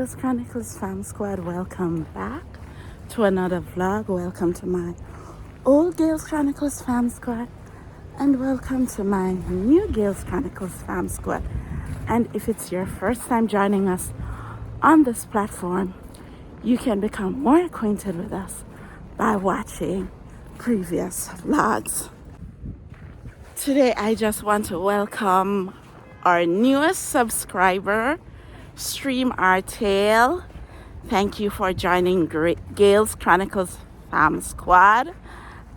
Gales Chronicles Fam Squad, welcome back to another vlog. Welcome to my old Gales Chronicles Fam Squad, and welcome to my new Gales Chronicles Fam Squad. And if it's your first time joining us on this platform, you can become more acquainted with us by watching previous vlogs. Today I just want to welcome our newest subscriber, Stream Our Tale. Thank you for joining Gales Chronicles Fam Squad,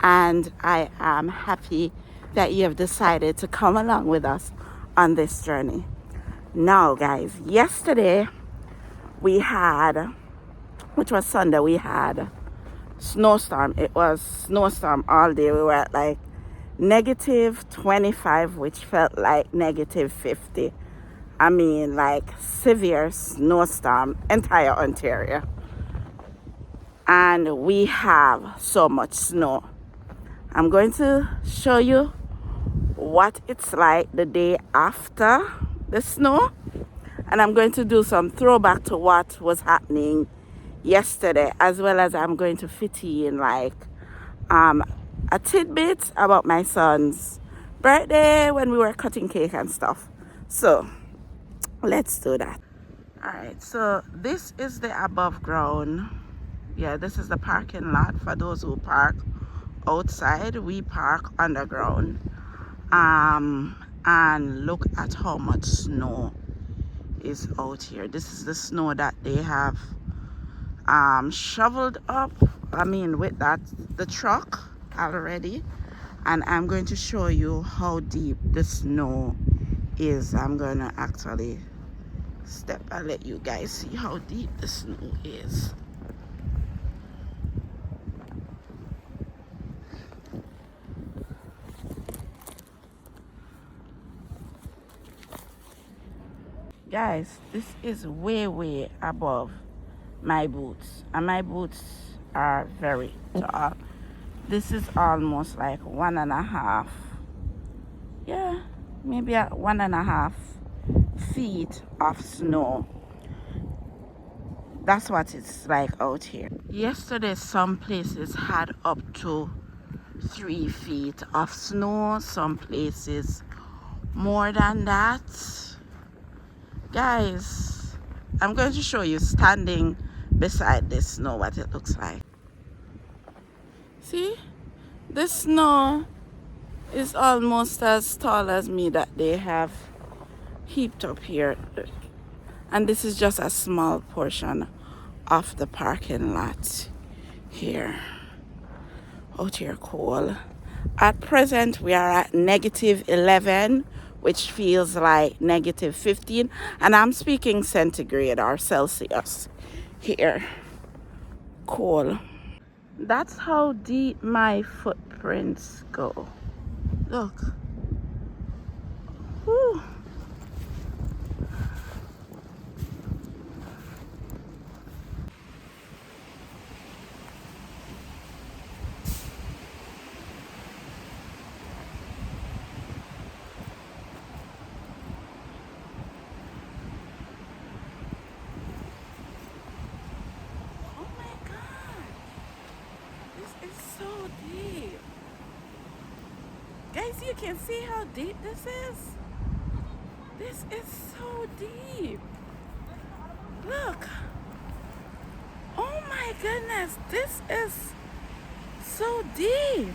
and I am happy that you have decided to come along with us on this journey. Now guys, yesterday we had, which was Sunday, we had snowstorm. It was snowstorm all day. We were at like negative 25, which felt like negative 50. I mean, like severe snowstorm, entire Ontario. And we have so much snow. I'm going to show you what it's like the day after the snow. And I'm going to do some throwback to what was happening yesterday, as well as I'm going to fit in like a tidbit about my son's birthday when we were cutting cake and stuff. So let's do that. All right, so this is the above ground. Yeah, this is the parking lot for those who park outside. We park underground. And look at how much snow is out here. This is the snow that they have shoveled up, I mean with the truck already. And I'm going to show you how deep the snow is. I'm gonna actually step and let you guys see how deep the snow is. Guys, this is way above my boots, and my boots are very tall. This is almost like 1.5, yeah, maybe 1.5 feet of snow. That's what it's like out here. Yesterday some places had up to 3 feet of snow, some places more than that. Guys, I'm going to show you standing beside this snow what it looks like. See, the snow is almost as tall as me that they have heaped up here, and this is just a small portion of the parking lot here. Out here cold. At present we are at negative 11, which feels like negative 15, and I'm speaking centigrade or Celsius here. Cool. That's how deep my footprints go. Look. Whew. Guys, you can see how deep this is. This is so deep. Look. Oh my goodness, this is so deep.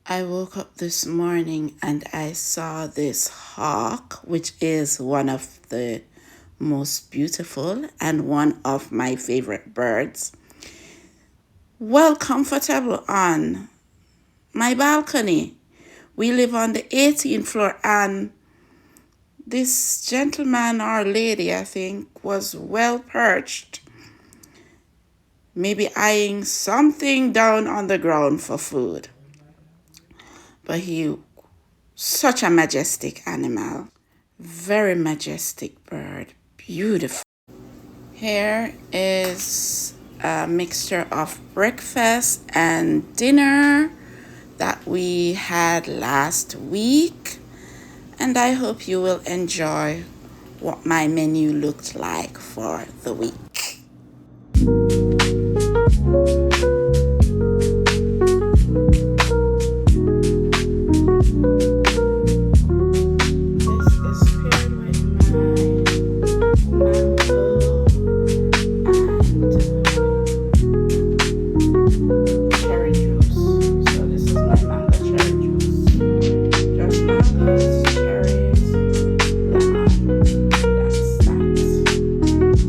I woke up this morning and I saw this hawk, which is one of the most beautiful and one of my favorite birds, well comfortable on my balcony. We live on the 18th floor, and this gentleman or lady, I think, was well perched, maybe eyeing something down on the ground for food. But he, such a majestic animal, very majestic bird, beautiful. Here is a mixture of breakfast and dinner that we had last week, and I hope you will enjoy what my menu looked like for the week. This is paired with my mango and cherry juice. So this is my mango cherry juice. Just mangoes, cherries, lemon. That's that.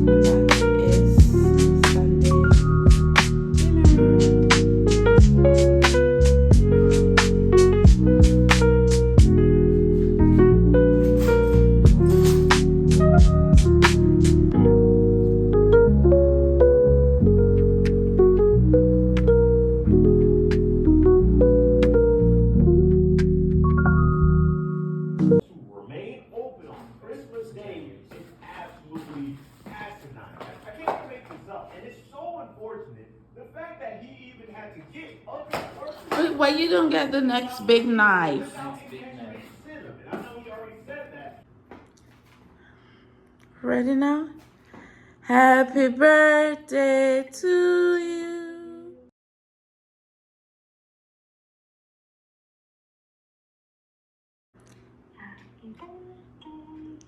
And that is Sunday dinner. Remain open on Christmas Day is absolutely asinine. I can't even make this up, and it's so unfortunate. The fact that he even had to get up and work. Wait, why you don't get the next big knife? And I know he already said that. Ready now? Happy birthday to you.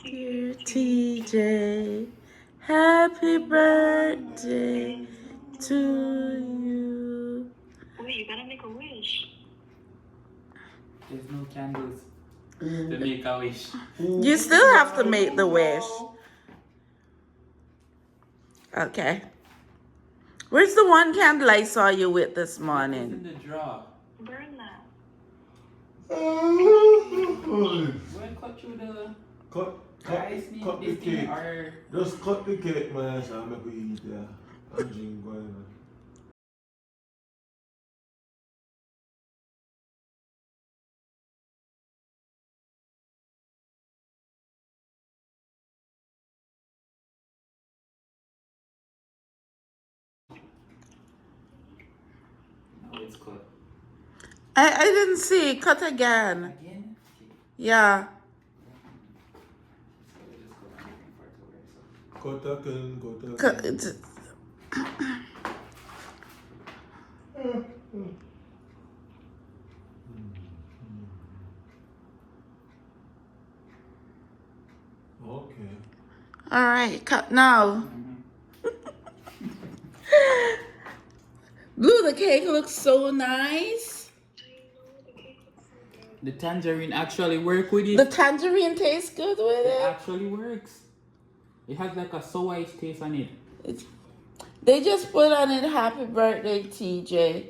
Dear TJ, happy birthday to you. Wait, you gotta make a wish. There's no candles to make a wish. You still have to make the wish. Okay. Where's the one candle I saw you with this It's in morning? the drawer. Burn that. Well, cut through the Cut ice cut the this thing cake. or Just cut the cake, man, so I make we eat there. And drink wine. no, it's cut. I didn't see. Cut again. Again? Yeah. So we just go back for it to work. So Cut again, cut Cut again. it. All right, cut now. Blue, the cake looks so nice. The tangerine actually work with The it. tangerine tastes good with It it. actually works. It has like a sour taste on it. They just put on it happy birthday, TJ.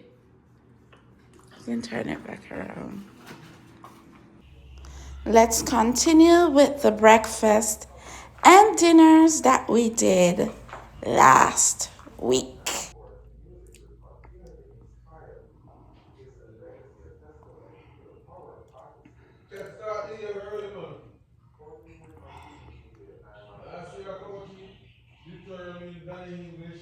I can turn it back around. Let's continue with the breakfast and dinners that we did last week. Let's start the year early, man. Last year I coach determined than English.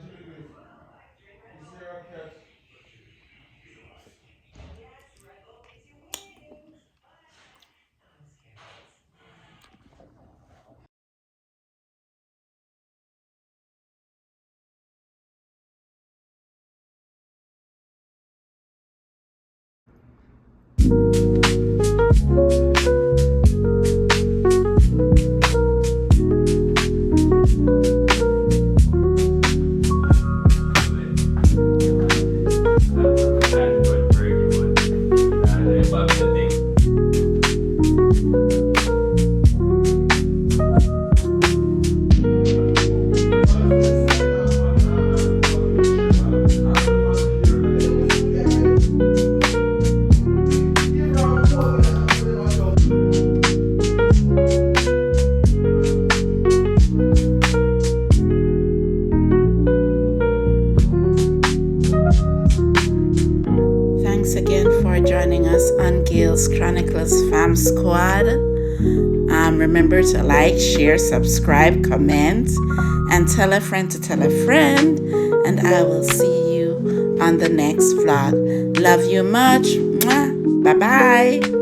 Jimmy Griff. This year I catch. Thanks again for joining us on Gail's Chronicles Fam Squad. Remember to like, share, subscribe, comment, and tell a friend to tell a friend. And I will see you on the next vlog. Love you much. Bye bye.